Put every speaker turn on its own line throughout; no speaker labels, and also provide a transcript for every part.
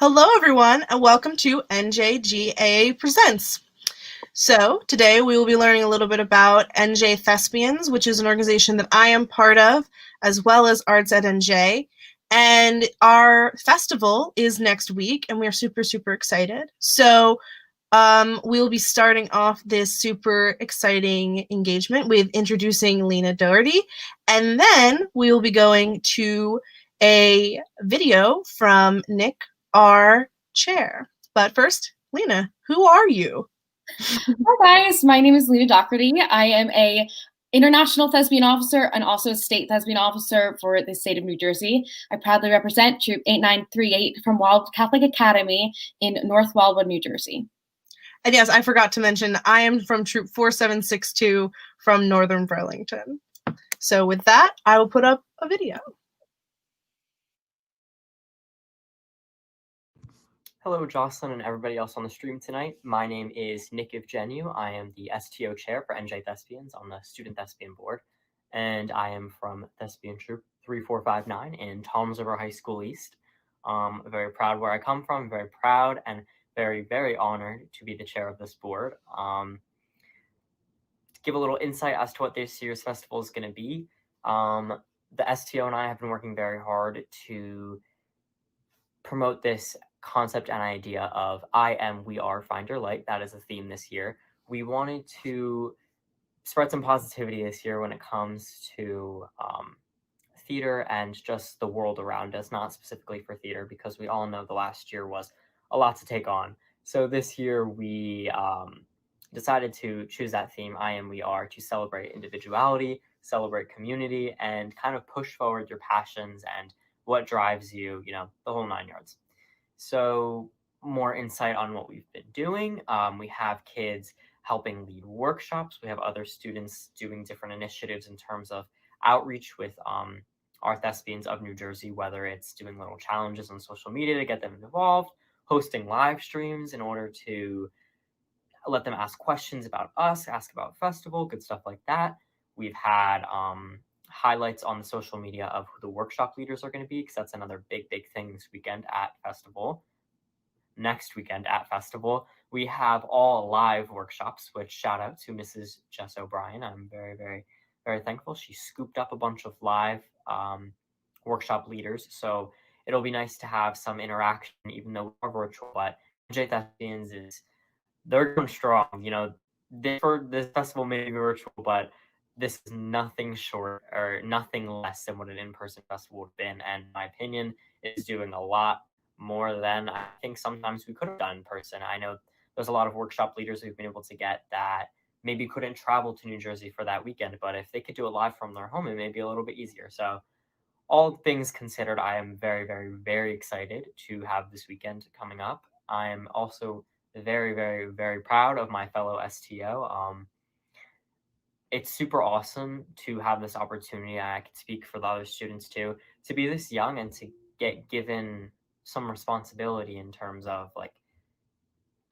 Hello, everyone, and welcome to NJGAAE Presents. So, today we will be learning a little bit about NJ Thespians, which is an organization that I am part of, as well as Arts at NJ. And our festival is next week, and we are super, super excited. So, we'll be starting off this super exciting engagement with introducing Lena Doherty, and then we will be going to a video from Nick, our chair. But first, Lena, who are you?
Hi guys, my name is Lena Doherty. I am a International Thespian Officer and also a State Thespian Officer for the state of New Jersey. I proudly represent Troop 8938 from Wildwood Catholic Academy in North Wildwood, New Jersey.
And yes, I forgot to mention, I am from Troop 4762 from Northern Burlington. So with that, I will put up a video.
Hello, Jocelyn and everybody else on the stream tonight. My name is Nick Evgeniu. I am the STO chair for NJ Thespians on the Student Thespian Board, and I am from Thespian Troop 3459 in Toms River High School East. Very proud where I come from, very proud and very, very honored to be the chair of this board. To give a little insight as to what this year's festival is going to be, the STO and I have been working very hard to promote this concept and idea of I am, we are, find your light. That is a theme this year. We wanted to spread some positivity this year when it comes to theater and just the world around us, not specifically for theater, because we all know the last year was a lot to take on. So this year we decided to choose that theme, I am, we are, to celebrate individuality, celebrate community, and kind of push forward your passions and what drives you, the whole 9 yards. So more insight on what we've been doing. We have kids helping lead workshops. We have other students doing different initiatives in terms of outreach with our thespians of New Jersey, whether it's doing little challenges on social media to get them involved, hosting live streams in order to let them ask questions about us, ask about festival, good stuff like that. We've had highlights on the social media of who the workshop leaders are going to be, because that's another big thing this weekend at festival. Next weekend at festival, we have all live workshops, which shout out to Mrs. Jess O'Brien. I'm very, very, very thankful. She scooped up a bunch of live workshop leaders. So it'll be nice to have some interaction, even though we're virtual. But NJ Thespians they're going strong. For this festival may be virtual, but this is nothing short or nothing less than what an in-person festival would have been. And in my opinion, is doing a lot more than I think sometimes we could have done in person. I know there's a lot of workshop leaders who've been able to get that maybe couldn't travel to New Jersey for that weekend, but if they could do it live from their home, it may be a little bit easier. So all things considered, I am very, very, very excited to have this weekend coming up. I am also very, very, very proud of my fellow STO. It's super awesome to have this opportunity. I can speak for the other students too, to be this young and to get given some responsibility in terms of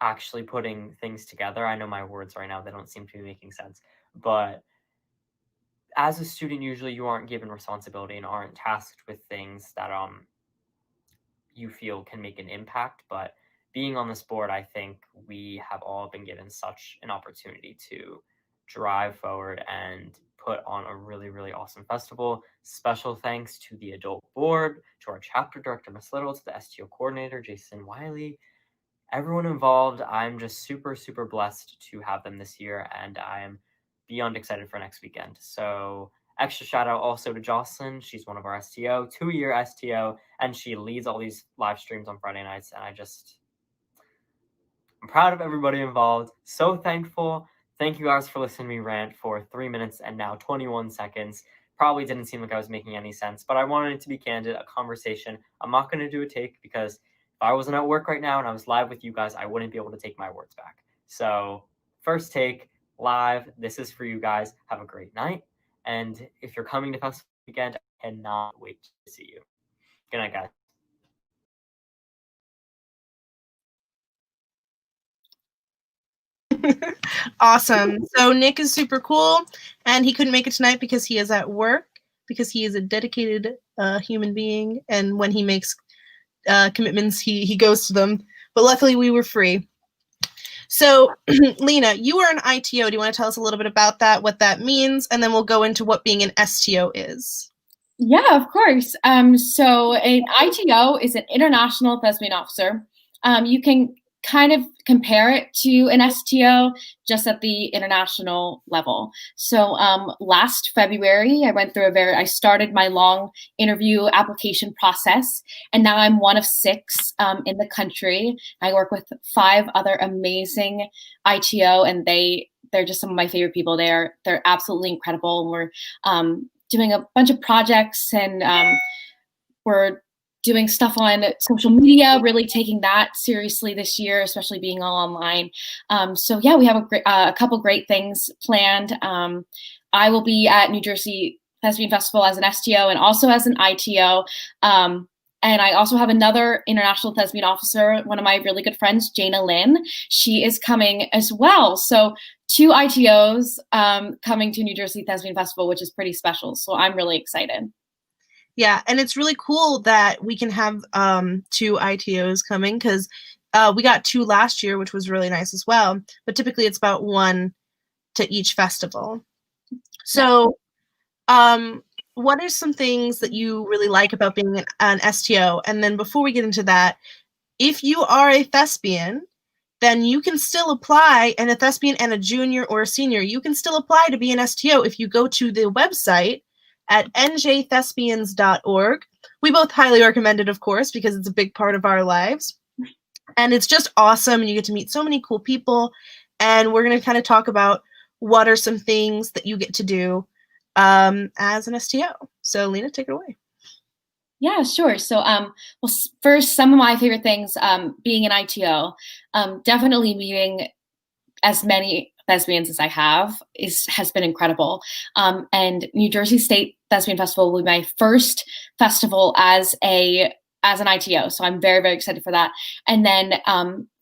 actually putting things together. I know my words right now, they don't seem to be making sense, but as a student, usually you aren't given responsibility and aren't tasked with things that you feel can make an impact. But being on this board, I think we have all been given such an opportunity to drive forward and put on a really, really awesome festival. Special thanks to the adult board, to our chapter director, Miss Little, to the STO coordinator, Jason Wiley, everyone involved. I'm just super, super blessed to have them this year, and I am beyond excited for next weekend. So extra shout out also to Jocelyn. She's one of our STO, 2-year STO, and she leads all these live streams on Friday nights. And I'm proud of everybody involved. So thankful. Thank you guys for listening to me rant for 3 minutes and now 21 seconds. Probably didn't seem like I was making any sense, but I wanted it to be candid, a conversation. I'm not going to do a take because if I wasn't at work right now and I was live with you guys, I wouldn't be able to take my words back. So first take, live. This is for you guys. Have a great night. And if you're coming to festival weekend, I cannot wait to see you. Good night, guys.
Awesome. So Nick is super cool, and he couldn't make it tonight because he is at work, because he is a dedicated human being, and when he makes commitments, he goes to them. But luckily, we were free. So, Lena, you are an ITO. Do you want to tell us a little bit about that, what that means, and then we'll go into what being an STO is?
Yeah, of course. So an ITO is an International Thespian Officer. You can kind of compare it to an STO just at the international level. So last February, I started my long interview application process, and now I'm one of 6 in the country. I work with 5 other amazing ITO, and they're just some of my favorite people. They're absolutely incredible. We're doing a bunch of projects, and we're doing stuff on social media, really taking that seriously this year, especially being all online. So yeah, we have a couple great things planned. I will be at New Jersey Thespian Festival as an STO and also as an ITO. And I also have another International Thespian Officer, one of my really good friends, Jana Lynn. She is coming as well. So 2 ITOs coming to New Jersey Thespian Festival, which is pretty special. So I'm really excited.
Yeah, and it's really cool that we can have 2 ITOs coming, because we got 2 last year, which was really nice as well. But typically it's about 1 to each festival. So what are some things that you really like about being an STO? And then before we get into that, if you are a thespian, then you can still apply, and a thespian and a junior or a senior, you can still apply to be an STO if you go to the website at njthespians.org. We both highly recommend it, of course, because it's a big part of our lives. And it's just awesome, and you get to meet so many cool people. And we're going to kind of talk about what are some things that you get to do as an STO. So, Lena, take it away.
Yeah, sure. So, well, first, some of my favorite things being an ITO, definitely meeting as many thespians as I have has been incredible. And New Jersey State Thespian Festival will be my first festival as an ITO. So I'm very, very excited for that. And then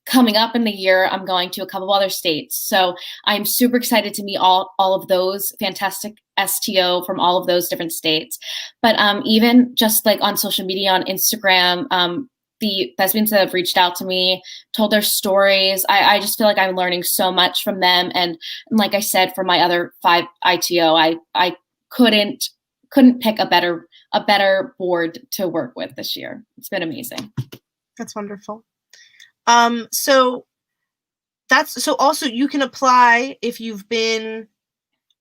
coming up in the year, I'm going to a couple of other states. So I'm super excited to meet all of those fantastic STO from all of those different states. But even just like on social media, on Instagram, the thespians that have reached out to me, told their stories. I just feel like I'm learning so much from them. And like I said, for my other 5 ITO, I couldn't pick a better board to work with this year. It's been amazing.
That's wonderful. So also you can apply if you've been,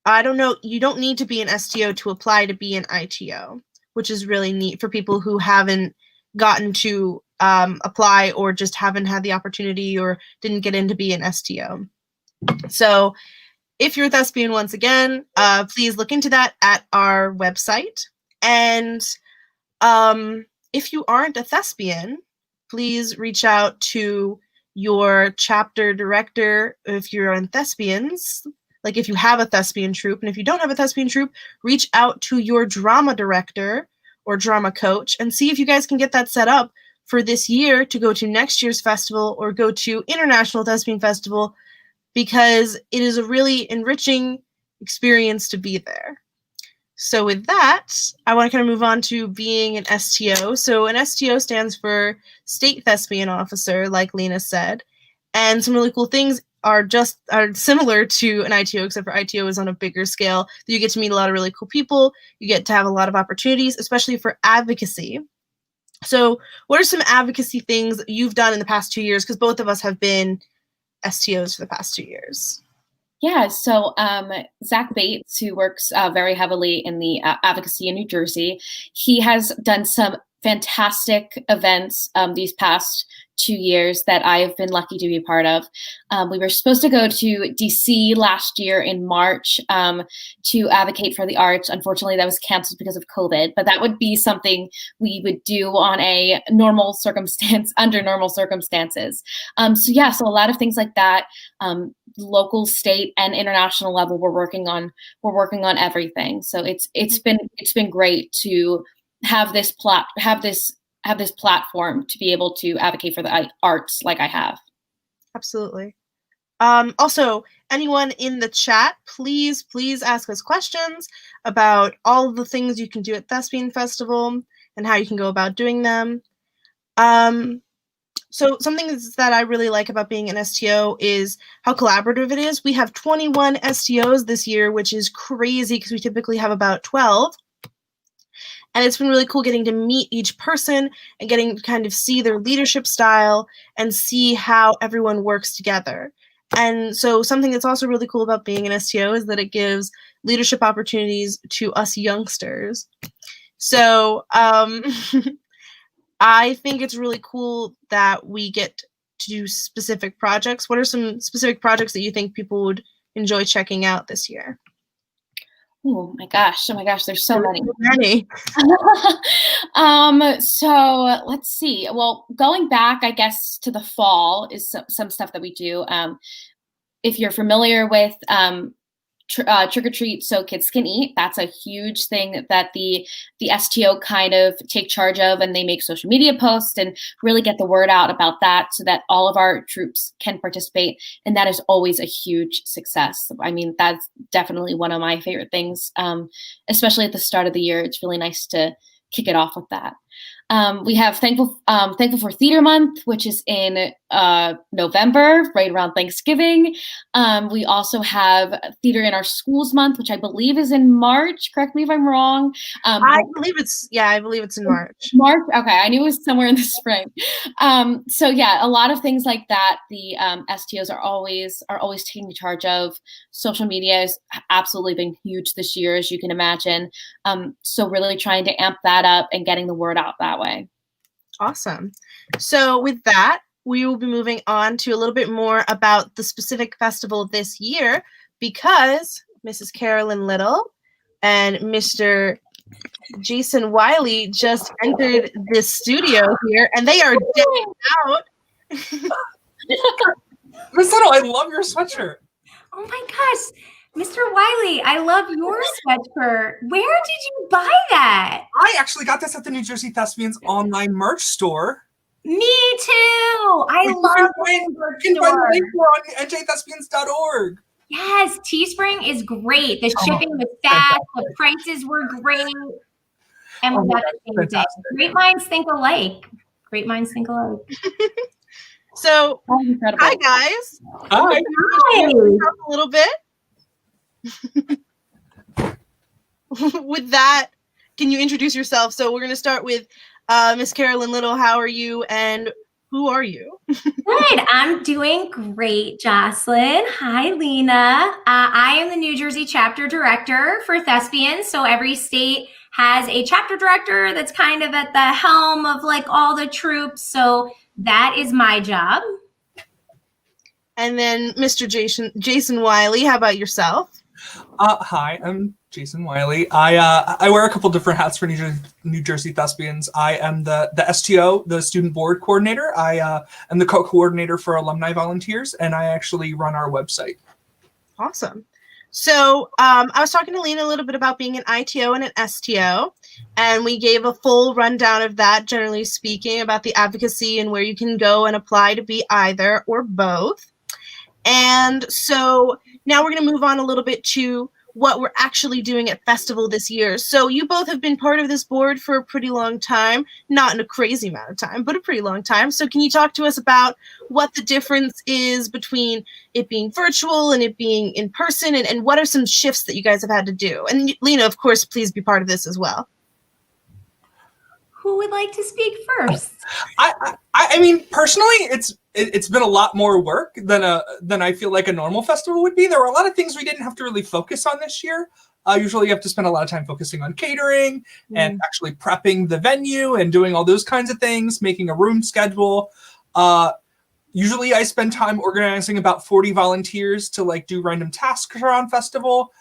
I don't know, you don't need to be an STO to apply to be an ITO, which is really neat for people who haven't gotten to apply or just haven't had the opportunity or didn't get in to be an STO. So if you're a thespian, once again, please look into that at our website. And if you aren't a thespian, please reach out to your chapter director if you're on Thespians. Like if you have a thespian troupe, and if you don't have a thespian troupe, reach out to your drama director or drama coach and see if you guys can get that set up for this year to go to next year's festival or go to International Thespian Festival, because it is a really enriching experience to be there. So with that, I want to kind of move on to being an STO. So an STO stands for State Thespian Officer, like Lena said. And some really cool things are similar to an ITO, except for ITO is on a bigger scale. You get to meet a lot of really cool people. You get to have a lot of opportunities, especially for advocacy. So what are some advocacy things that you've done in the past 2 years? Because both of us have been STOs for the past 2 years.
Yeah, so Zach Bates, who works very heavily in the advocacy in New Jersey, he has done some fantastic events these past 2 years that I've been lucky to be a part of. We were supposed to go to DC last year in March to advocate for the arts. Unfortunately, that was canceled because of COVID, but that would be something we would do on a normal circumstance, under normal circumstances. So a lot of things like that, local, state, and international level, we're working on everything. So it's been great to have this platform to be able to advocate for the arts like I have.
Absolutely. Also, anyone in the chat, please ask us questions about all the things you can do at Thespian Festival and how you can go about doing them. So something that I really like about being an STO is how collaborative it is. We have 21 STOs this year, which is crazy because we typically have about 12. And it's been really cool getting to meet each person and getting to kind of see their leadership style and see how everyone works together. And so something that's also really cool about being an STO is that it gives leadership opportunities to us youngsters. So I think it's really cool that we get to do specific projects. What are some specific projects that you think people would enjoy checking out this year?
Oh my gosh, there's so many. So let's see. Well, going back, I guess, to the fall is some stuff that we do. If you're familiar with trick or treat so kids can eat, that's a huge thing that the STO kind of take charge of, and they make social media posts and really get the word out about that so that all of our troops can participate, and that is always a huge success. I mean, that's definitely one of my favorite things, especially at the start of the year. It's really nice to kick it off with that. We have Thankful for Theater Month, which is in November, right around Thanksgiving. We also have Theater in Our Schools Month, which I believe is in March. Correct me if I'm wrong.
I believe it's in March.
March? Okay, I knew it was somewhere in the spring. So yeah, a lot of things like that. The STOs are always taking charge of. Social media has absolutely been huge this year, as you can imagine. So really trying to amp that up and getting the word out that way.
Awesome. So with that, we will be moving on to a little bit more about the specific festival this year, because Mrs. Carolyn Little and Mr. Jason Wiley just entered this studio here, and they are decked out.
Miss Little, I love your sweatshirt.
Oh my gosh, Mr. Wiley, I love your sweatshirt. Where did you buy that?
I actually got this at the New Jersey Thespians online merch store.
Me too. I love the merch
You can find
store.
the link on njthespians.org.
Yes, Teespring is great. The shipping was fast. The prices were great. And we got the same thing. Great minds think alike. Great minds think alike.
So,
Incredible.
hi guys.
Hi.
Hi.
A little bit. With that, can you introduce yourself? So we're going to start with Miss Carolyn Little. How are you, and who are you?
Good. I'm doing great, Jocelyn. Hi, Lena. I am the New Jersey chapter director for Thespians. So every state has a chapter director that's kind of at the helm of like all the troops. So that is my job.
And then Mr. Jason Wiley. How about yourself?
Hi, I'm Jason Wiley. I wear a couple different hats for New Jersey Thespians. I am the STO, the student board coordinator. I am the co-coordinator for alumni volunteers, and I actually run our website.
Awesome. So I was talking to Lena a little bit about being an ITO and an STO, and we gave a full rundown of that, generally speaking, about the advocacy and where you can go and apply to be either or both. And so now we're going to move on a little bit to what we're actually doing at Festival this year. So you both have been part of this board for a pretty long time, not in a crazy amount of time, but a pretty long time. So can you talk to us about what the difference is between it being virtual and it being in person, and what are some shifts that you guys have had to do? And Lena, of course, please be part of this as well.
Who would like to speak first?
I mean, personally, it's been a lot more work than I feel like a normal festival would be. There were a lot of things we didn't have to really focus on this year. Usually you have to spend a lot of time focusing on catering and actually prepping the venue and doing all those kinds of things, making a room schedule. Usually I spend time organizing about 40 volunteers to like do random tasks around festival.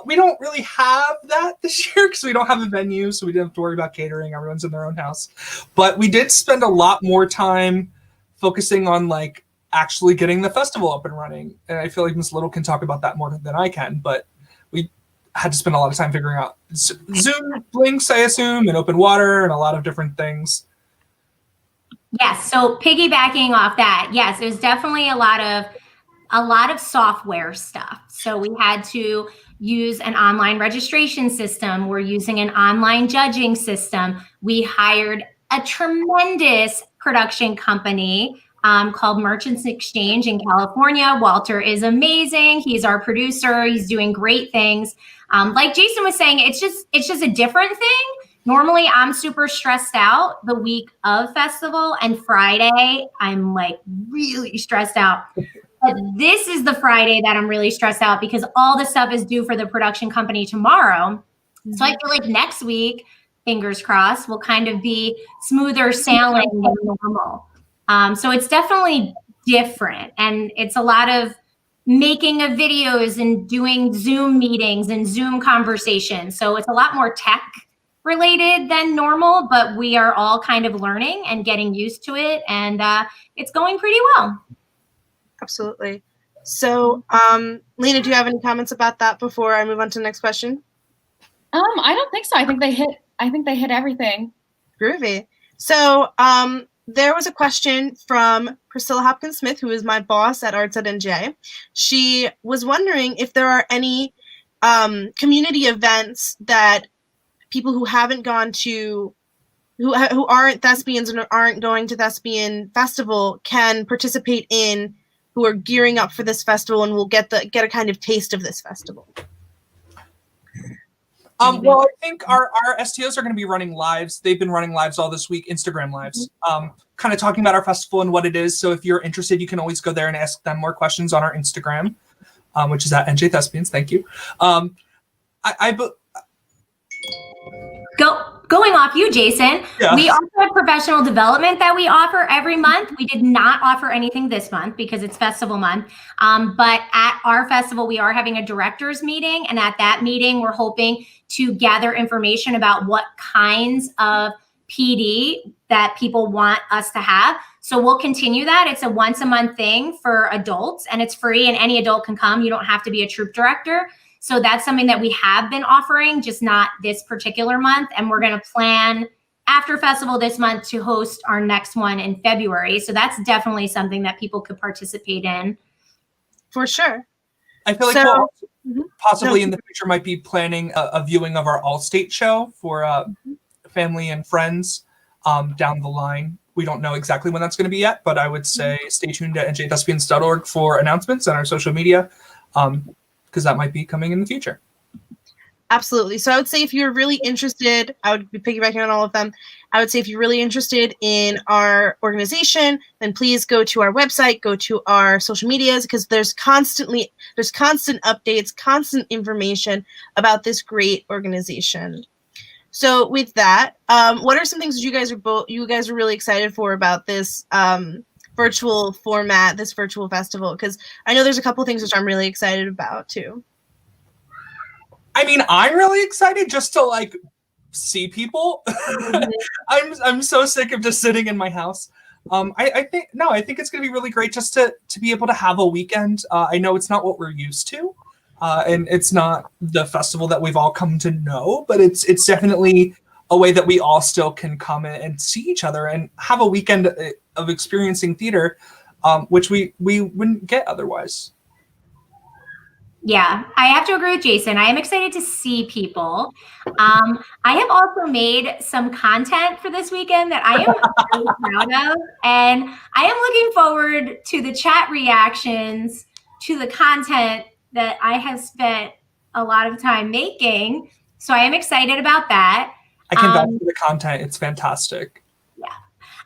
We don't really have that this year because we don't have a venue, so we didn't have to worry about catering. Everyone's in their own house. But we did spend a lot more time focusing on like actually getting the festival up and running. And I feel like Ms. Little can talk about that more than I can, but we had to spend a lot of time figuring out Zoom links, I assume, and open water and a lot of different things.
Yes. So piggybacking off that, yes, there's definitely a lot of software stuff. So we had to use an online registration system. We're using an online judging system. We hired a tremendous production company called Merchants Exchange in California. Walter is amazing. He's our producer. He's doing great things. Like Jason was saying, it's just a different thing. Normally, I'm super stressed out the week of festival, and Friday, I'm like really stressed out. But this is the Friday that I'm really stressed out because all the stuff is due for the production company tomorrow. Mm-hmm. So I feel like next week, fingers crossed, will kind of be smoother sailing than normal. So it's definitely different, and it's a lot of making of videos and doing Zoom meetings and Zoom conversations. So it's a lot more tech related than normal, but we are all kind of learning and getting used to it, and it's going pretty well.
Absolutely. So, Lena, do you have any comments about that before I move on to the next question?
I don't think so. I think they hit everything.
Groovy. So, there was a question from Priscilla Hopkins Smith, who is my boss at Arts at NJ. She was wondering if there are any community events that people who haven't gone to, who aren't thespians and aren't going to Thespian Festival can participate in, who are gearing up for this festival and will get a kind of taste of this festival.
Well, I think our STOs are going to be running lives. They've been running lives all this week, Instagram lives, kind of talking about our festival and what it is. So if you're interested, you can always go there and ask them more questions on our Instagram, which is at NJ Thespians. Thank you.
Going off you, Jason, yeah. We also have professional development that we offer every month. We did not offer anything this month because it's festival month. But at our festival, we are having a directors meeting. And at that meeting, we're hoping to gather information about what kinds of PD that people want us to have. So we'll continue that. It's a once a month thing for adults, and it's free, and any adult can come. You don't have to be a troupe director. So that's something that we have been offering, just not this particular month. And we're going to plan after festival this month to host our next one in February. So that's definitely something that people could participate in.
For sure.
I feel like we'll possibly in the future might be planning a viewing of our All-State show for family and friends down the line. We don't know exactly when that's going to be yet, but I would say stay tuned at njthespians.org for announcements on our social media. Because that might be coming in the future.
Absolutely. So I would say if you're really interested, I would be piggybacking on all of them. I would say if you're really interested in our organization, then please go to our website, go to our social medias, because there's constant updates, constant information about this great organization. So with that, what are some things that you guys are really excited for about this virtual format, this virtual festival? Because I know there's a couple things which I'm really excited about too.
I mean, I'm really excited just to like see people. I'm so sick of just sitting in my house. I think it's gonna be really great just to be able to have a weekend. I know it's not what we're used to, and it's not the festival that we've all come to know, but it's definitely a way that we all still can come and see each other and have a weekend of experiencing theater, which we wouldn't get otherwise.
Yeah, I have to agree with Jason. I am excited to see people. I have also made some content for this weekend that I am really proud of, and I am looking forward to the chat reactions to the content that I have spent a lot of time making. So I am excited about that.
I can vouch for the content. It's fantastic.
Yeah.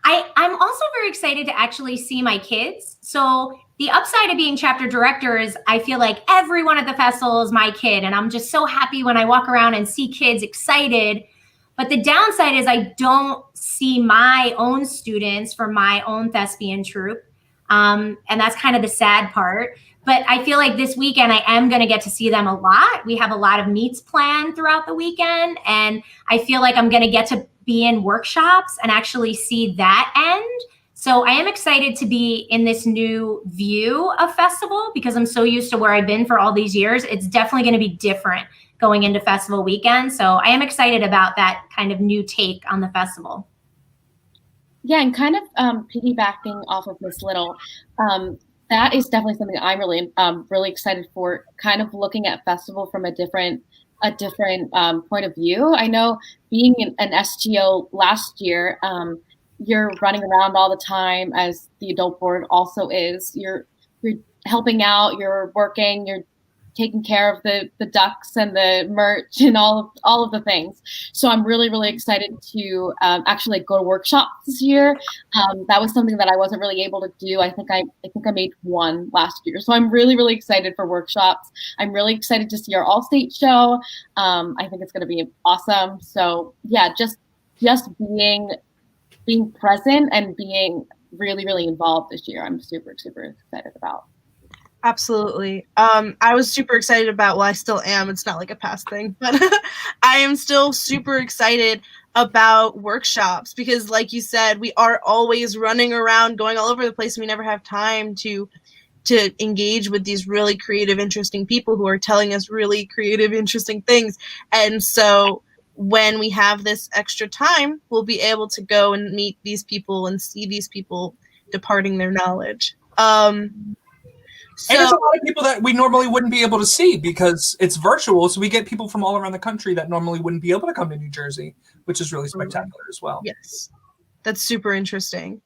I'm also very excited to actually see my kids. So the upside of being chapter director is I feel like everyone at the festival is my kid. And I'm just so happy when I walk around and see kids excited. But the downside is I don't see my own students from my own thespian troupe. And that's kind of the sad part. But I feel like this weekend I am going to get to see them a lot. We have a lot of meets planned throughout the weekend. And I feel like I'm going to get to be in workshops and actually see that end. So I am excited to be in this new view of festival because I'm so used to where I've been for all these years. It's definitely going to be different going into festival weekend. So I am excited about that kind of new take on the festival.
Yeah, and kind of piggybacking off of Miss Little, that is definitely something I'm really excited for, kind of looking at festival from a different point of view. I know being an STO last year, you're running around all the time, as the adult board also is. You're helping out, you're working, you're taking care of the ducks and the merch and all of the things. So I'm really, really excited to actually go to workshops this year. That was something that I wasn't really able to do. I think I made one last year. So I'm really, really excited for workshops. I'm really excited to see our all-state show. I think it's going to be awesome. So yeah, just being present and being really, really involved this year, I'm super, super excited about.
Absolutely. I was super excited about, well, I still am, it's not like a past thing, but I am still super excited about workshops because, like you said, we are always running around, going all over the place, and we never have time to engage with these really creative, interesting people who are telling us really creative, interesting things. And so when we have this extra time, we'll be able to go and meet these people and see these people departing their knowledge.
And it's a lot of people that we normally wouldn't be able to see because it's virtual. So we get people from all around the country that normally wouldn't be able to come to New Jersey, which is really spectacular as well.
Yes, that's super interesting.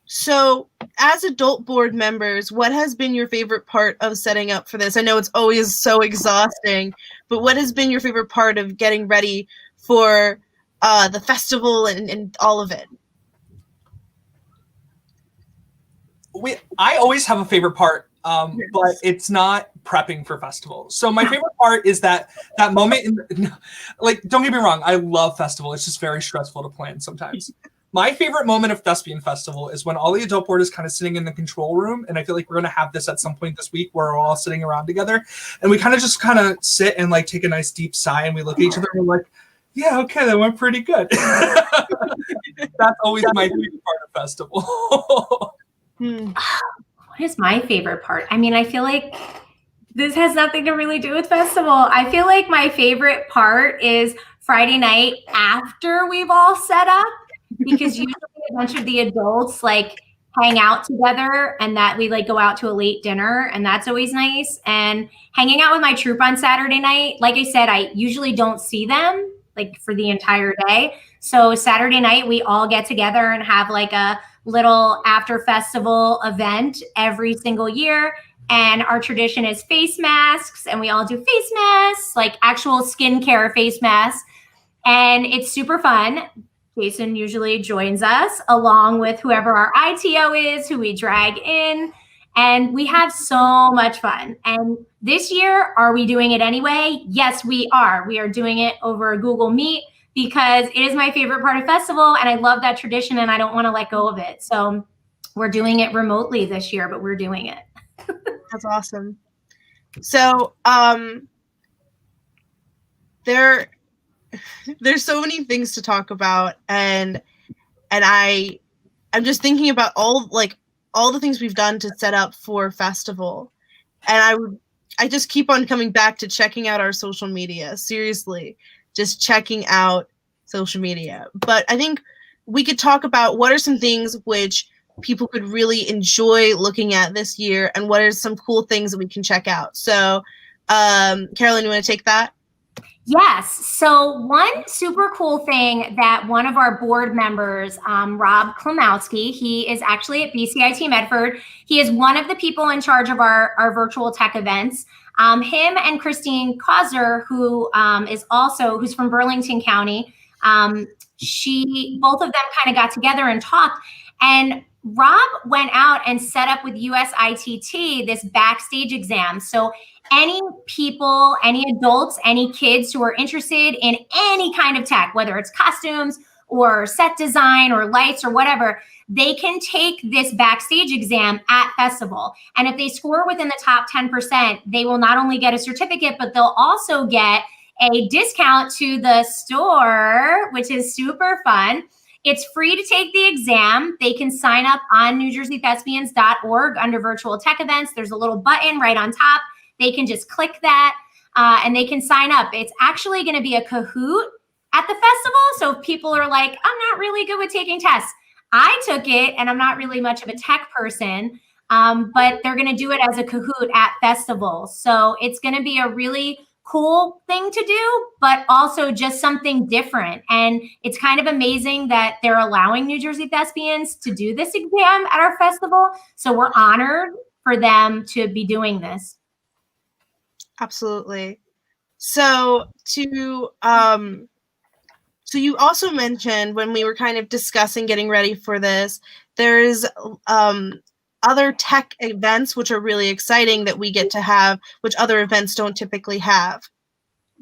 So as adult board members, what has been your favorite part of setting up for this? I know it's always so exhausting, but what has been your favorite part of getting ready for the festival and all of it?
I always have a favorite part, but it's not prepping for festivals. So my favorite part is that moment. Don't get me wrong, I love festival. It's just very stressful to plan sometimes. My favorite moment of Thespian Festival is when all the adult board is kind of sitting in the control room, and I feel like we're going to have this at some point this week where we're all sitting around together, and we kind of sit and like take a nice deep sigh, and we look at each other and we're like, yeah, okay, that went pretty good. That's always my favorite part of festival.
What is my favorite part? I mean, I feel like this has nothing to really do with festival. I feel like my favorite part is Friday night after we've all set up, because usually a bunch of the adults like hang out together and that we like go out to a late dinner, and that's always nice. And hanging out with my troupe on Saturday night, like I said, I usually don't see them like for the entire day. So Saturday night we all get together and have like a little after festival event every single year. And our tradition is face masks, and we all do face masks, like actual skincare face masks. And it's super fun. Jason usually joins us along with whoever our ITO is, who we drag in. And we have so much fun. And this year, are we doing it anyway? Yes, we are. We are doing it over Google Meet, because it is my favorite part of festival, and I love that tradition, and I don't want to let go of it. So we're doing it remotely this year, but we're doing it.
That's awesome. So there's so many things to talk about, and I'm just thinking about all the things we've done to set up for festival, and I just keep on coming back to checking out our social media. Seriously, just checking out social media. But I think we could talk about what are some things which people could really enjoy looking at this year, and what are some cool things that we can check out. So, Carolyn, you want to take that?
Yes. So one super cool thing that one of our board members, Rob Klimowski, he is actually at BCIT Medford. He is one of the people in charge of our virtual tech events. Him and Christine Causer, who's from Burlington County, both of them kind of got together and talked. And Rob went out and set up with USITT this backstage exam. So any people, any adults, any kids who are interested in any kind of tech, whether it's costumes or set design or lights or whatever, they can take this backstage exam at festival. And if they score within the top 10%, they will not only get a certificate, but they'll also get a discount to the store, which is super fun. It's free to take the exam. They can sign up on NewJerseyThespians.org under virtual tech events. There's a little button right on top. They can just click that and they can sign up. It's actually going to be a Kahoot at the festival. So if people are like, I'm not really good with taking tests, I took it and I'm not really much of a tech person, but they're going to do it as a Kahoot at festival. So it's going to be a really cool thing to do, but also just something different. And it's kind of amazing that they're allowing New Jersey thespians to do this exam at our festival. So we're honored for them to be doing this.
Absolutely. So so you also mentioned when we were kind of discussing getting ready for this, there's other tech events which are really exciting that we get to have, which other events don't typically have.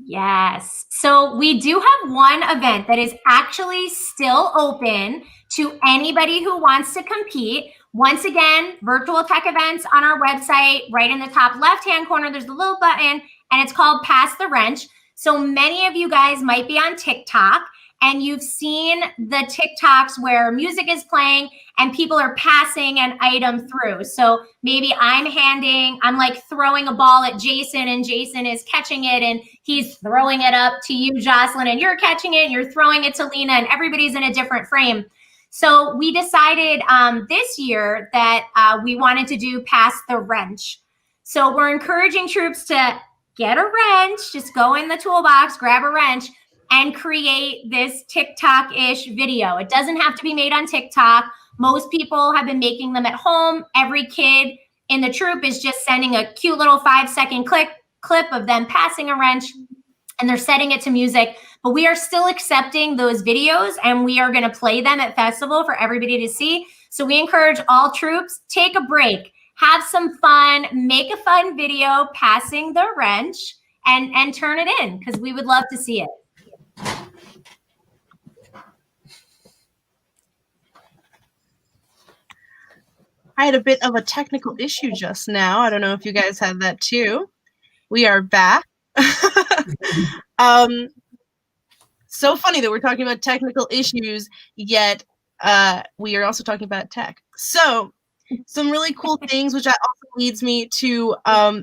Yes. So we do have one event that is actually still open to anybody who wants to compete. Once again, virtual tech events on our website, right in the top left-hand corner, there's a little button, and it's called Pass the Wrench. So many of you guys might be on TikTok, and you've seen the TikToks where music is playing and people are passing an item through. So maybe I'm like throwing a ball at Jason, and Jason is catching it, and he's throwing it up to you, Jocelyn, and you're catching it, and you're throwing it to Lena, and everybody's in a different frame. So we decided this year that we wanted to do Pass the Wrench. So we're encouraging troops to get a wrench, just go in the toolbox, grab a wrench, and create this TikTok-ish video. It doesn't have to be made on TikTok. Most people have been making them at home. Every kid in the troop is just sending a cute little 5-second clip of them passing a wrench, and they're setting it to music. But we are still accepting those videos, and we are gonna play them at festival for everybody to see. So we encourage all troops, take a break, have some fun, make a fun video passing the wrench, and turn it in, because we would love to see it.
I had a bit of a technical issue just now. I don't know if you guys had that too. We are back. So funny that we're talking about technical issues, yet we are also talking about tech. So some really cool things, which also leads me to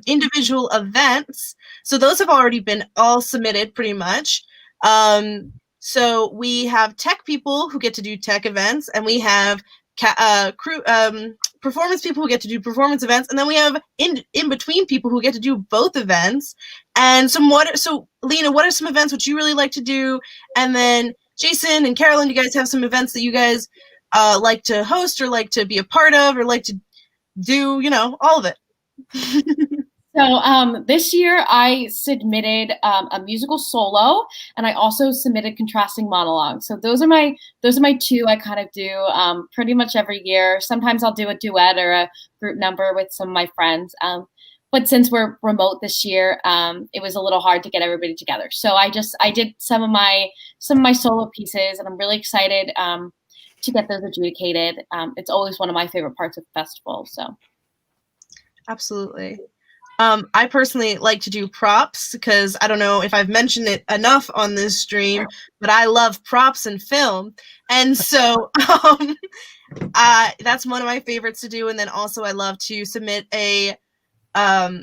individual events. So those have already been all submitted pretty much. So we have tech people who get to do tech events, and we have performance people who get to do performance events, and then we have in between people who get to do both events. And so Lena, what are some events which you really like to do? And then Jason and Carolyn, you guys have some events that you guys like to host or like to be a part of or like to do, all of it.
So this year I submitted a musical solo, and I also submitted contrasting monologues. So those are my two I kind of do pretty much every year. Sometimes I'll do a duet or a group number with some of my friends. But since we're remote this year, it was a little hard to get everybody together. So I did some of my solo pieces, and I'm really excited to get those adjudicated. It's always one of my favorite parts of the festival. So
absolutely. I personally like to do props because I don't know if I've mentioned it enough on this stream, but I love props and film. And so that's one of my favorites to do. And then also I love to submit a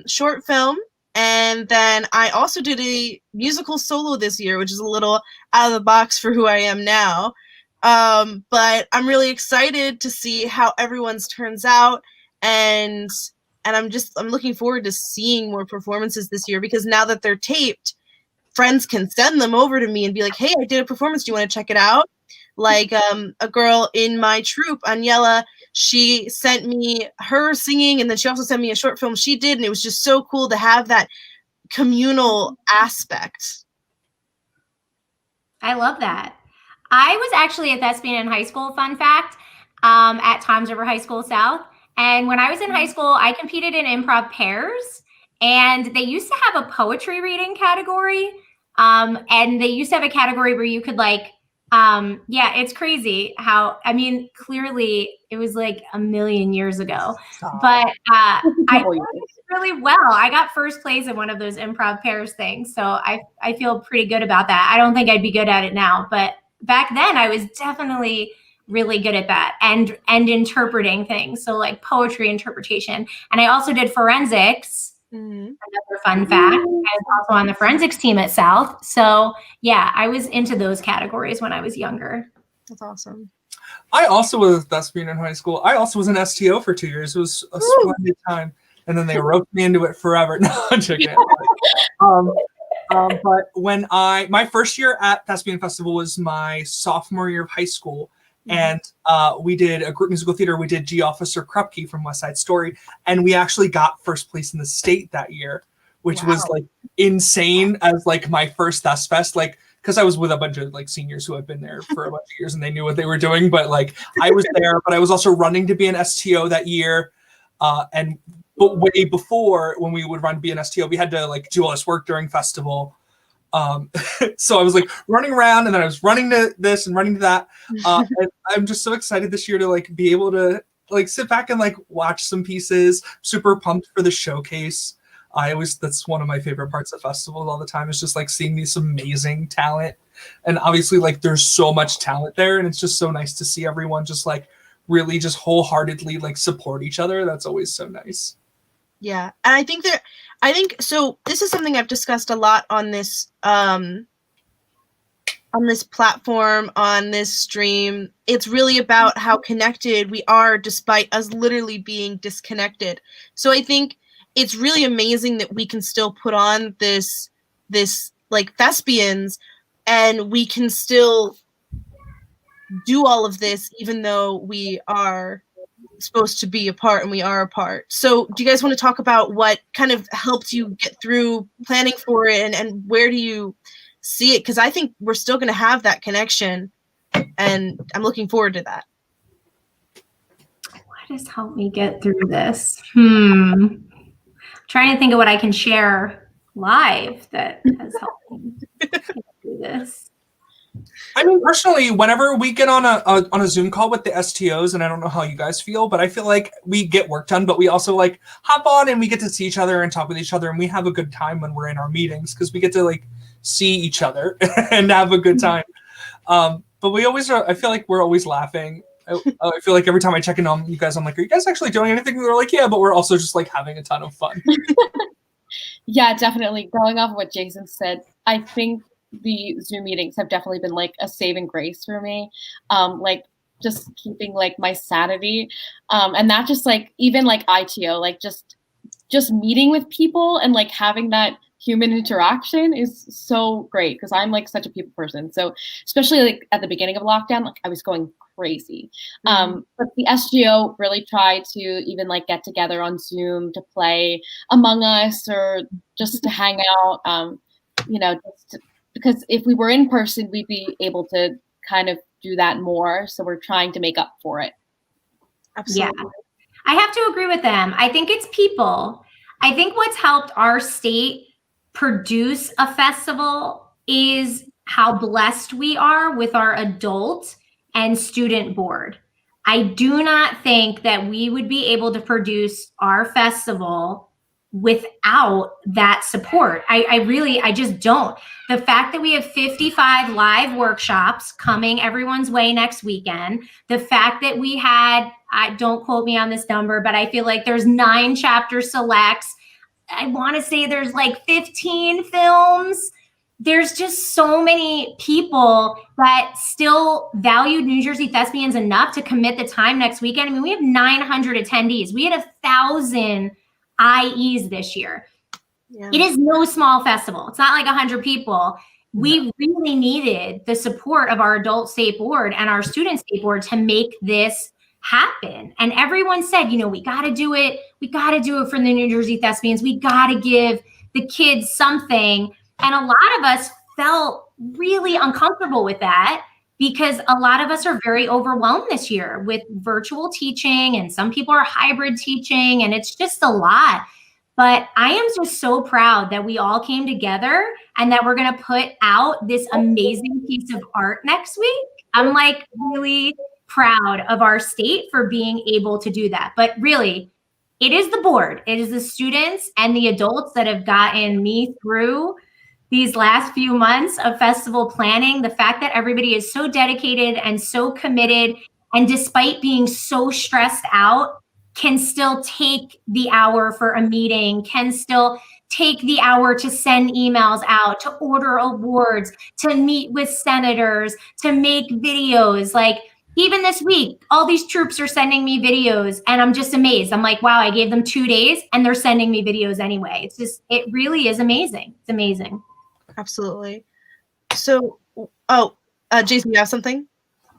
short film. And then I also did a musical solo this year, which is a little out of the box for who I am now. But I'm really excited to see how everyone's turns out. And I'm looking forward to seeing more performances this year, because now that they're taped, friends can send them over to me and be like, hey, I did a performance. Do you want to check it out? Like a girl in my troupe, Aniela, she sent me her singing, and then she also sent me a short film she did. And it was just so cool to have that communal aspect.
I love that. I was actually a thespian in high school, fun fact, at Toms River High School South. And when I was in high school, I competed in improv pairs, and they used to have a poetry reading category. And they used to have a category where you could it's crazy how, clearly it was like a million years ago, but I did really well. I got first place in one of those improv pairs things. So I feel pretty good about that. I don't think I'd be good at it now, but back then I was definitely really good at that and interpreting things. So like poetry interpretation. And I also did forensics. Another fun fact. I was also on the forensics team at South. So yeah, I was into those categories when I was younger.
That's awesome.
I also was a thespian in high school. I also was an STO for 2 years. It was a splendid time. And then they roped me into it forever. No, I'm joking. But when my first year at Thespian Festival was my sophomore year of high school, and we did a group musical theater. We did G Officer Krupke from West Side Story, and we actually got first place in the state that year, which was like insane as like my first Thespys, like because I was with a bunch of like seniors who had been there for a bunch of years and they knew what they were doing. But like I was there, but I was also running to be an STO that year, but way before when we would run to be an STO, we had to like do all this work during festival. So I was like running around, and then I was running to this and running to that. And I'm just so excited this year to like be able to like sit back and like watch some pieces. Super pumped for the showcase. That's one of my favorite parts of festivals all the time, is just like seeing this amazing talent. And obviously like there's so much talent there, and it's just so nice to see everyone just like really just wholeheartedly like support each other. That's always so nice.
Yeah. And I think so this is something I've discussed a lot on this platform, on this stream. It's really about how connected we are despite us literally being disconnected. So I think it's really amazing that we can still put on this like Thespians, and we can still do all of this even though we are supposed to be apart, and we are apart. So do you guys want to talk about what kind of helped you get through planning for it, and where do you see it? Because I think we're still going to have that connection, and I'm looking forward to that.
What has helped me get through this? Trying to think of what I can share live that has helped me get through this.
I mean, personally, whenever we get on a Zoom call with the STOs, and I don't know how you guys feel, but I feel like we get work done, but we also like hop on and we get to see each other and talk with each other, and we have a good time when we're in our meetings because we get to like see each other and have a good time. But we always, I feel like we're always laughing. I feel like every time I check in on you guys, I'm like, are you guys actually doing anything? And they're like, yeah, but we're also just like having a ton of fun.
Yeah, definitely. Going off of what Jason said, I think the Zoom meetings have definitely been like a saving grace for me. Like just keeping like my sanity. And not just like, even like ITO, like just meeting with people and like having that human interaction is so great, because I'm like such a people person. So especially like at the beginning of lockdown, like I was going crazy. But the SGO really tried to even like get together on Zoom to play Among Us or just to hang out, because if we were in person, we'd be able to kind of do that more. So we're trying to make up for it.
Absolutely.
Yeah, I have to agree with them. I think it's people. I think what's helped our state produce a festival is how blessed we are with our adult and student board. I do not think that we would be able to produce our festival without that support. I just don't. The fact that we have 55 live workshops coming everyone's way next weekend, the fact that we had, don't quote me on this number, but I feel like there's 9 chapter selects. I want to say there's like 15 films. There's just so many people that still valued New Jersey Thespians enough to commit the time next weekend. I mean, we have 900 attendees. We had 1,000 IEs this year. Yeah. It is no small festival. It's not like 100 people. We really needed the support of our adult state board and our student state board to make this happen. And everyone said, we got to do it. We got to do it for the New Jersey Thespians. We got to give the kids something. And a lot of us felt really uncomfortable with that, because a lot of us are very overwhelmed this year with virtual teaching, and some people are hybrid teaching, and it's just a lot. But I am just so proud that we all came together and that we're going to put out this amazing piece of art next week. I'm like really proud of our state for being able to do that. But really, it is the board. It is the students and the adults that have gotten me through these last few months of festival planning. The fact that everybody is so dedicated and so committed, and despite being so stressed out, can still take the hour for a meeting, can still take the hour to send emails out, to order awards, to meet with senators, to make videos. Like even this week, all these troops are sending me videos, and I'm just amazed. I'm like, wow, I gave them 2 days and they're sending me videos anyway. It's just, it really is amazing. It's amazing.
Absolutely. So, Jason, you have something?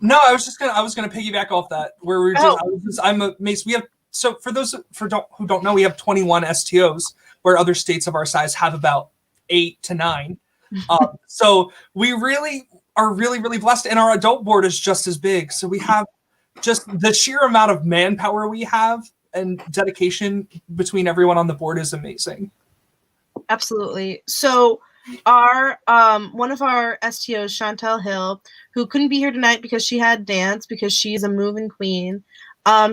No, I was gonna piggyback off that where we were just. I'm amazed. We have for those who don't know, we have 21 STOs where other states of our size have about 8 to 9. So we really are really blessed, and our adult board is just as big. So we have just the sheer amount of manpower we have and dedication between everyone on the board is amazing.
Absolutely. So our one of our STOs, Chantel Hill, who couldn't be here tonight because she had dance because she's a moving queen.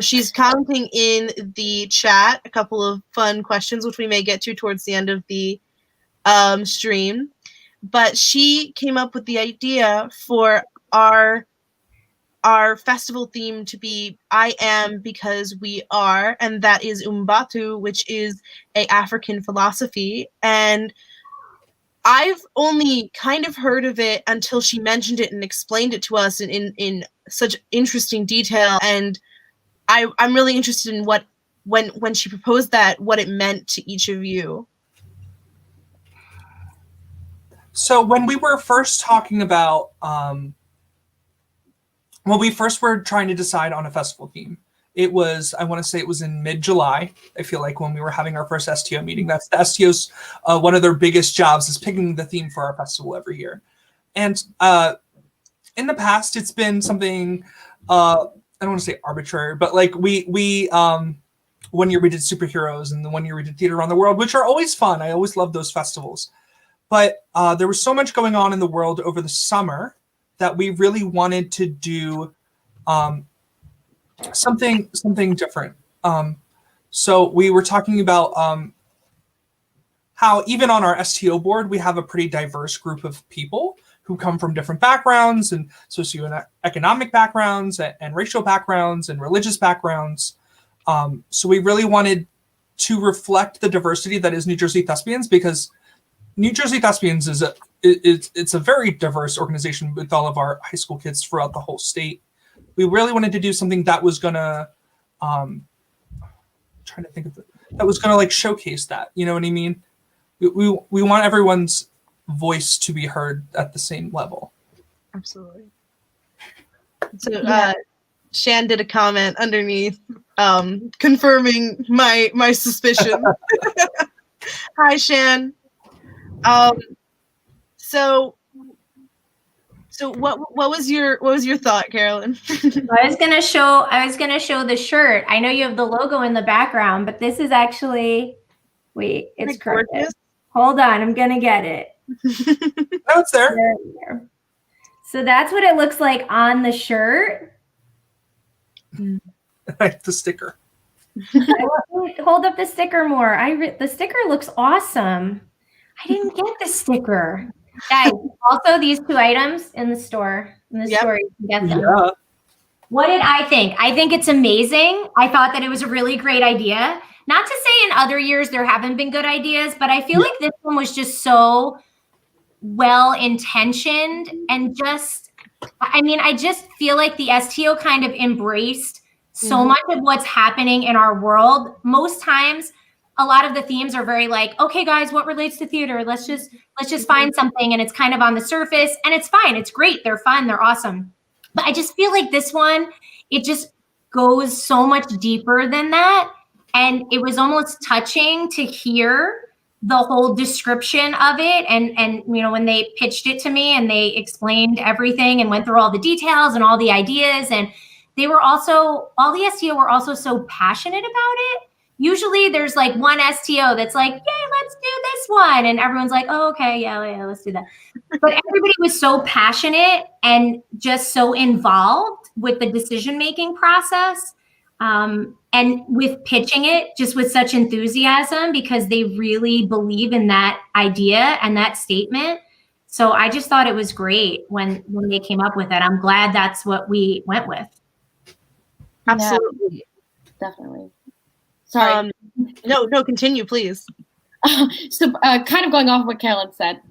She's commenting in the chat a couple of fun questions, which we may get to towards the end of the stream. But she came up with the idea for our festival theme to be I am because we are, and that is Umbatu, which is a African philosophy. And I've only kind of heard of it until she mentioned it and explained it to us in such interesting detail. And I'm really interested in what when she proposed that, what it meant to each of you.
So when we were first talking about when we first were trying to decide on a festival theme, it was, I want to say it was in mid-July. I feel like when we were having our first STO meeting, that's the STO's, one of their biggest jobs is picking the theme for our festival every year. And in the past, it's been something, I don't want to say arbitrary, but like we one year we did superheroes and the one year we did theater around the world, which are always fun. I always love those festivals. But there was so much going on in the world over the summer that we really wanted to do something different. So we were talking about how even on our STO board, we have a pretty diverse group of people who come from different backgrounds and socioeconomic backgrounds and racial backgrounds and religious backgrounds. So we really wanted to reflect the diversity that is New Jersey Thespians, because New Jersey Thespians it's a very diverse organization with all of our high school kids throughout the whole state. We really wanted to do something that was gonna, that was gonna like showcase that. You know what I mean? We want everyone's voice to be heard at the same level.
Absolutely. So Shan did a comment underneath, confirming my suspicion. Hi, Shan. So what was your thought, Carolyn?
I was gonna show the shirt. I know you have the logo in the background, but this is actually, wait, it's gorgeous. Hold on, I'm gonna get it.
No, it's there.
There. So that's what it looks like on the shirt.
The sticker.
Hold up the sticker more. The sticker looks awesome. I didn't get the sticker. Guys, also these two items in the store. Store, you can get them.
Yeah.
What did I think? I think it's amazing. I thought that it was a really great idea. Not to say in other years there haven't been good ideas, but I feel like this one was just so well-intentioned and just, I mean, I just feel like the STO kind of embraced so much of what's happening in our world. Most times, a lot of the themes are very like, okay, guys, what relates to theater? Let's just find something, and it's kind of on the surface, and it's fine. It's great. They're fun. They're awesome. But I just feel like this one, it just goes so much deeper than that. And it was almost touching to hear the whole description of it. And you know, when they pitched it to me and they explained everything and went through all the details and all the ideas, and they were also, all the STO were also so passionate about it. Usually there's like one STO that's like, yay, let's do this one. And everyone's like, oh, okay, yeah, let's do that. But everybody was so passionate and just so involved with the decision-making process. And with pitching it just with such enthusiasm, because they really believe in that idea and that statement. So I just thought it was great when they came up with it. I'm glad that's what we went with.
Absolutely.
Yeah, definitely. Sorry.
No, continue, please.
So kind of going off what Carolyn said,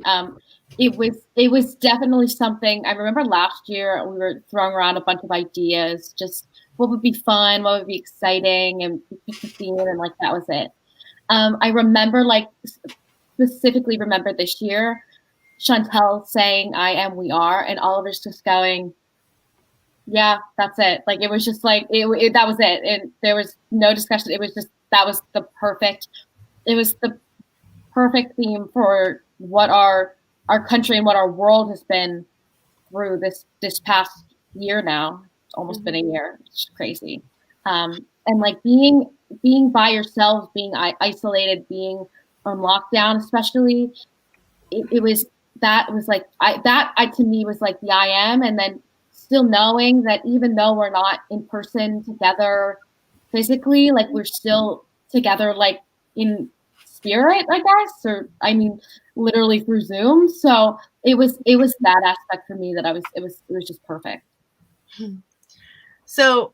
it was definitely something. I remember last year we were throwing around a bunch of ideas, just what would be fun, what would be exciting, and we picked a theme, and like that was it. I remember, like specifically remember this year, Chantel saying "I am, we are," and all of us just going, "Yeah, that's it." Like it was just like that was it, and there was no discussion. It was just that was the perfect. It was the perfect theme for what our country and what our world has been through this past year now. It's almost been a year. It's crazy. And like being by yourself, being isolated, being on lockdown, especially, it was like to me was like the I am, and then still knowing that even though we're not in person together physically, like we're still together like in spirit, I guess, or I mean literally through Zoom. So it was that aspect for me that it was just perfect.
So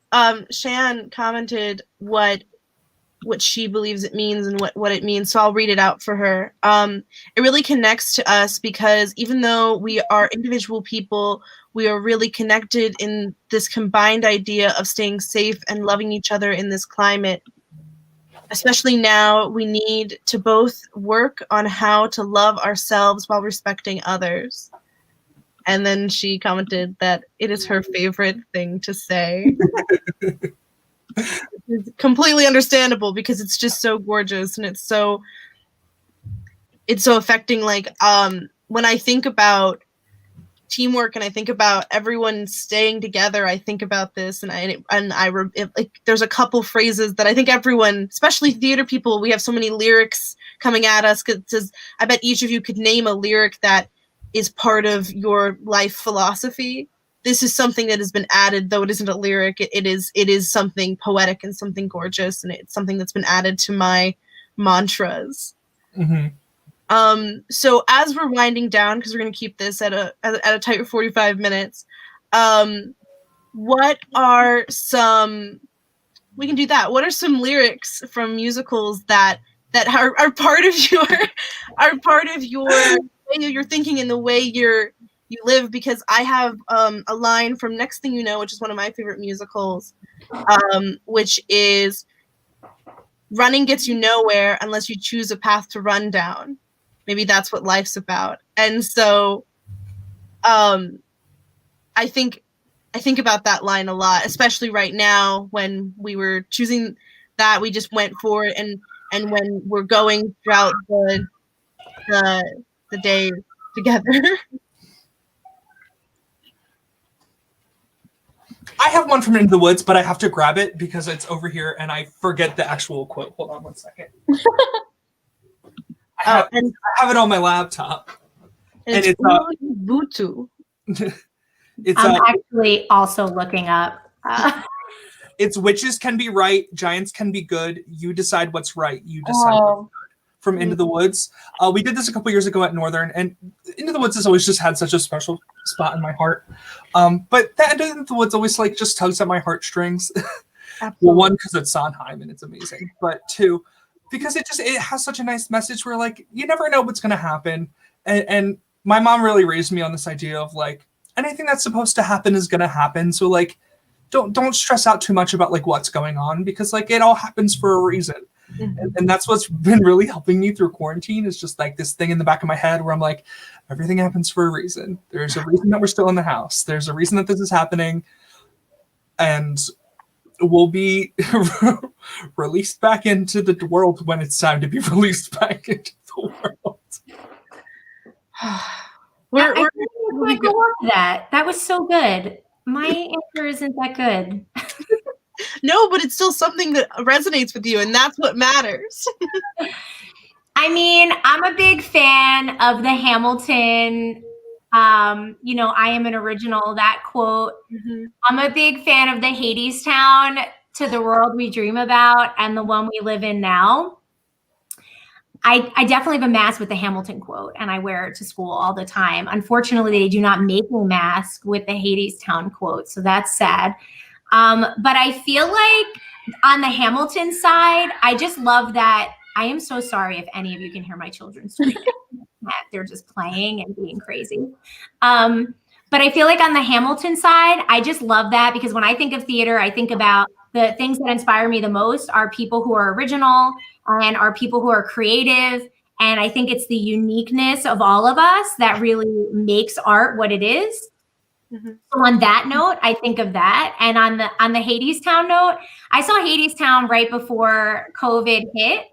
Shan commented what she believes it means and what it means. So I'll read it out for her. It really connects to us because even though we are individual people, we are really connected in this combined idea of staying safe and loving each other in this climate. Especially now, we need to both work on how to love ourselves while respecting others. And then she commented that it is her favorite thing to say. It's completely understandable because it's just so gorgeous and it's so affecting. Like when I think about teamwork and I think about everyone staying together, I think about this like there's a couple phrases that I think everyone, especially theater people, we have so many lyrics coming at us. 'Cause it says, I bet each of you could name a lyric that is part of your life philosophy. This is something that has been added, though it isn't a lyric. It is something poetic and something gorgeous, and it's something that's been added to my mantras.
Mm-hmm.
So as we're winding down, because we're going to keep this at a tight 45 minutes, what are some lyrics from musicals that are part of your way you're thinking and the way you live? Because I have a line from Next Thing You Know, which is one of my favorite musicals, which is, running gets you nowhere unless you choose a path to run down. Maybe that's what life's about. And so I think about that line a lot, especially right now when we were choosing that, we just went for it, and when we're going throughout the day together.
I have one from Into the Woods, but I have to grab it because it's over here and I forget the actual quote. Hold on one second. I have it on my laptop.
And it's Butu.
I'm actually also looking up.
It's witches can be right, giants can be good. You decide what's right. You decide what's good. From Into the Woods. We did this a couple years ago at Northern, and Into the Woods has always just had such a special spot in my heart. But that Into the Woods always like just tugs at my heartstrings. Well, one, because it's Sondheim and it's amazing, but two, because it has such a nice message where like you never know what's going to happen, and my mom really raised me on this idea of like anything that's supposed to happen is going to happen. So like don't stress out too much about like what's going on, because like it all happens for a reason. Mm-hmm. And that's what's been really helping me through quarantine, is just like this thing in the back of my head where I'm like, everything happens for a reason. There's a reason that we're still in the house. There's a reason that this is happening. And we'll be released back into the world when it's time to be released back into the world.
I really go on to that. That was so good. My answer isn't that good.
No, but it's still something that resonates with you, and that's what matters.
I mean, I'm a big fan of the Hamilton, I am an original, that quote. Mm-hmm. I'm a big fan of the Hadestown, to the world we dream about, and the one we live in now. I definitely have a mask with the Hamilton quote, and I wear it to school all the time. Unfortunately, they do not make a mask with the Hadestown quote, so that's sad. But I feel like on the Hamilton side, I just love that. I am so sorry if any of you can hear my children screaming. They're just playing and being crazy. But I feel like on the Hamilton side, I just love that, because when I think of theater, I think about the things that inspire me the most are people who are original and are people who are creative And I think it's the uniqueness of all of us that really makes art what it is.
Mm-hmm.
So on that note, I think of that. And on the Hadestown note, I saw Hadestown right before COVID hit.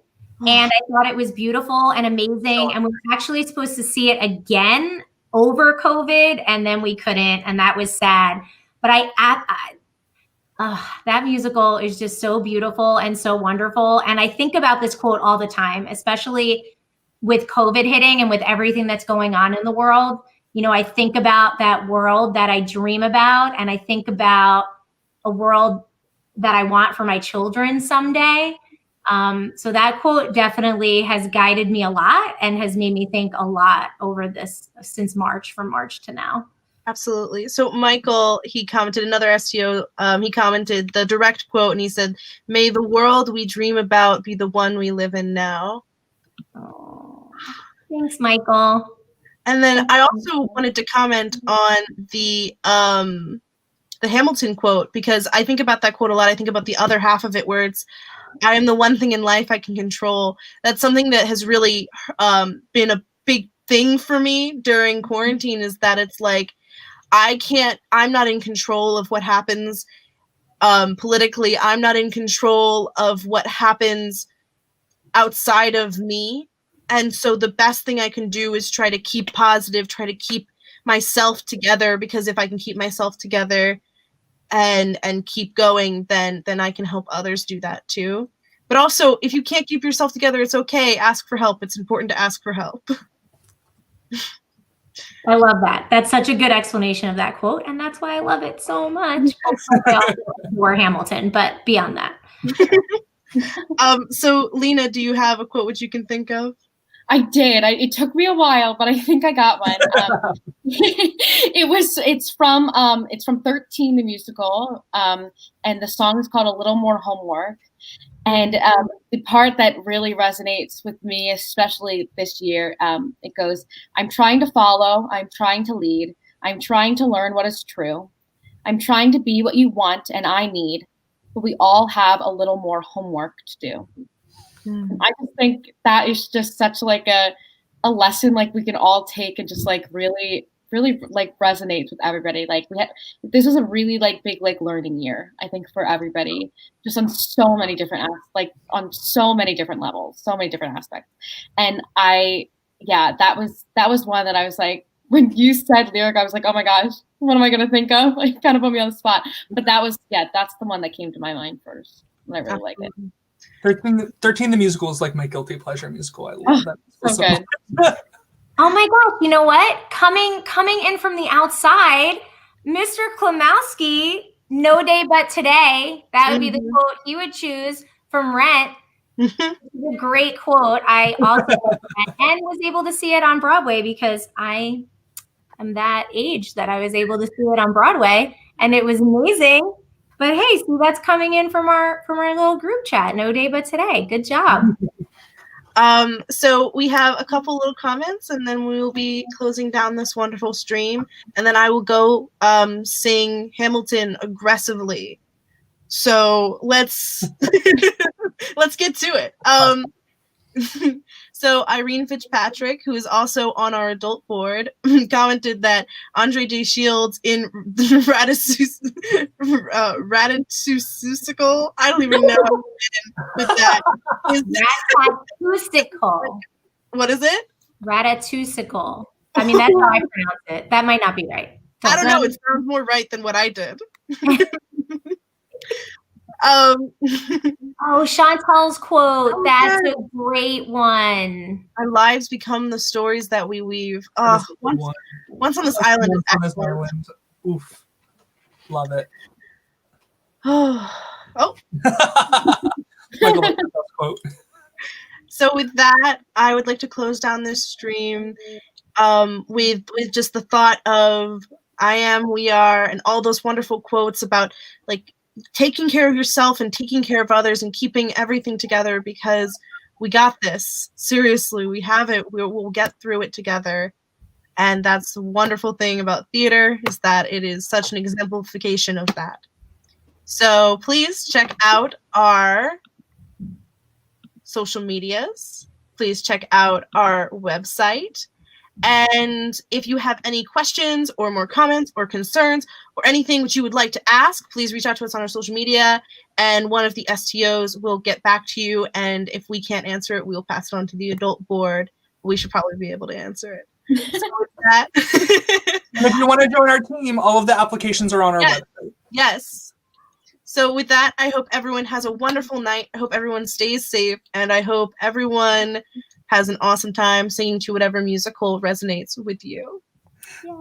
And I thought it was beautiful and amazing. And we were actually supposed to see it again over COVID, and then we couldn't. And that was sad. But that musical is just so beautiful and so wonderful. And I think about this quote all the time, especially with COVID hitting and with everything that's going on in the world. You know, I think about that world that I dream about, and I think about a world that I want for my children someday. So that quote definitely has guided me a lot and has made me think a lot over this since from March to now.
Absolutely. So Michael, he commented, another STO, he commented the direct quote, and he said, "May the world we dream about be the one we live in now."
Oh, thanks, Michael.
And then I also wanted to comment on the Hamilton quote, because I think about that quote a lot. I think about the other half of it where it's, "I am the one thing in life I can control." That's something that has really been a big thing for me during quarantine, is that it's like, I'm not in control of what happens politically. I'm not in control of what happens outside of me. And so the best thing I can do is try to keep positive, try to keep myself together, because if I can keep myself together and keep going, then I can help others do that too. But also, if you can't keep yourself together, it's okay. Ask for help. It's important to ask for help.
I love that. That's such a good explanation of that quote, and that's why I love it so much. I also adore Hamilton, but beyond that.
So Lena, do you have a quote which you can think of?
I did. It took me a while, but I think I got one. It's from 13 the musical, and the song is called "A Little More Homework." And the part that really resonates with me, especially this year, it goes, "I'm trying to follow, I'm trying to lead, I'm trying to learn what is true. I'm trying to be what you want and I need, but we all have a little more homework to do." I just think that is just such like a lesson like we can all take and just like really like resonates with everybody. Like this was a really like big like learning year, I think, for everybody, just on so many different on so many different levels, so many different aspects. And that was one that I was like, when you said lyric, I was like, oh my gosh, what am I gonna think of? Like, kind of put me on the spot. But that's the one that came to my mind first. And I really like it.
13 the musical is like my guilty pleasure musical. I love that.
So good.
Oh my gosh, you know what? Coming in from the outside, Mr. Klimowski, "No Day But Today." That would be the quote he would choose from Rent. It's a great quote. I also and was able to see it on Broadway, because I am that age that I was able to see it on Broadway, and it was amazing. But hey, see, that's coming in from our little group chat. "No Day But Today." Good job.
So we have a couple little comments, and then we will be closing down this wonderful stream, and then I will go sing Hamilton aggressively. So let's get to it. So Irene Fitzpatrick, who is also on our adult board, commented that Andre J. Shields in Ratatouille, I don't even know how to with that.
Ratatouille.
What is it?
Ratatouille. I mean, that's how I pronounce it. That might not be right.
I don't know. It sounds more right than what I did.
Chantal's quote. That's a great one.
Our lives become the stories that we weave. Once on this island is excellent.
Oof. Love it.
Oh.
Quote.
So with that, I would like to close down this stream with just the thought of I am, we are, and all those wonderful quotes about like taking care of yourself and taking care of others and keeping everything together, because we got this. Seriously, we have it. We'll get through it together. And that's the wonderful thing about theater, is that it is such an exemplification of that. So please check out our social medias. please check out our website. And if you have any questions or more comments or concerns or anything which you would like to ask, please reach out to us on our social media, and one of the STOs will get back to you. And if we can't answer it, we'll pass it on to the adult board. We should probably be able to answer it. So with that,
And if you want to join our team, all of the applications are on our website.
Yes. So with that, I hope everyone has a wonderful night. I hope everyone stays safe, and I hope everyone has an awesome time singing to whatever musical resonates with you.
Yay.